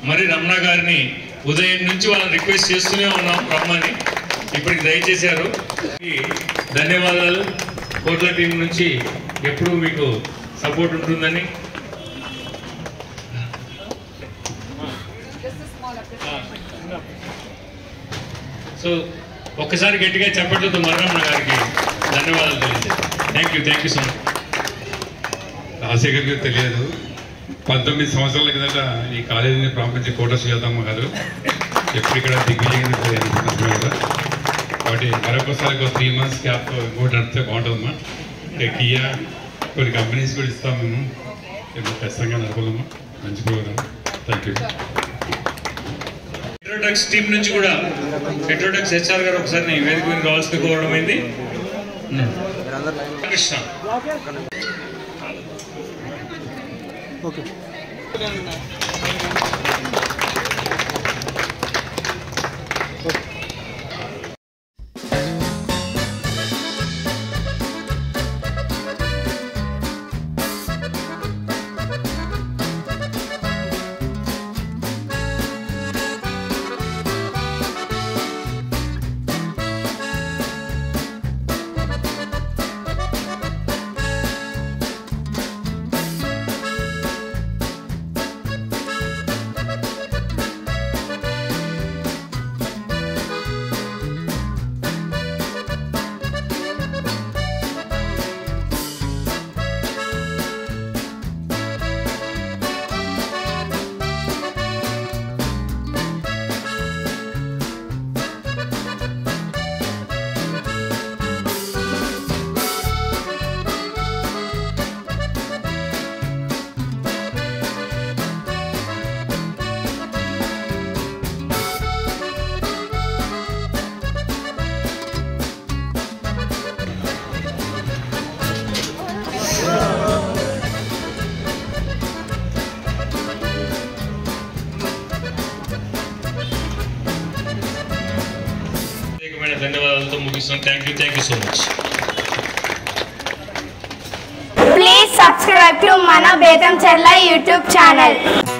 మరి రమణ గారిని ఉదయం నుంచి వాళ్ళని రిక్వెస్ట్ చేస్తూనే ఉన్నాం రమ్మని, ఇప్పటికి దయచేశారు. ధన్యవాదాలు. కోట్ల టీం నుంచి ఎప్పుడు మీకు సపోర్ట్ ఉంటుందని. సో ఒక్కసారి గట్టిగా చెప్పట్లేదు మరణ గారికి ధన్యవాదాలు తెలియజేస్తాను. Thank you so much. Rajasekhar గారు తెలియదు, 19 సంవత్సరాల కిందట ఈ కాలేజీని ప్రారంభించి కోట సుజాతమ్మ గారు ఎప్పుడు ఇక్కడ దిగ్విజయంగా కదా. కాబట్టి మరొకసారి 3 months క్యాప్ ఇంకోటి నడిపితే బాగుంటుందమ్మా. కియా కొన్ని కంపెనీస్ కూడా ఇస్తాం మేము, ఖచ్చితంగా నడపదమ్మా. మంచి programme. Thank you. Hetrotex team నుంచి కూడా హెట్రోటెక్స్ హెచ్ఆర్ గారు ఒకసారి వేదిక మీద రావాల్సింది కోరడం అయింది. కృష్ణ ఓకే. ధన్యవాదాలతో ముగిస్తున్నాం. Thank you so much. Please subscribe to Mana Betamcherla YouTube channel.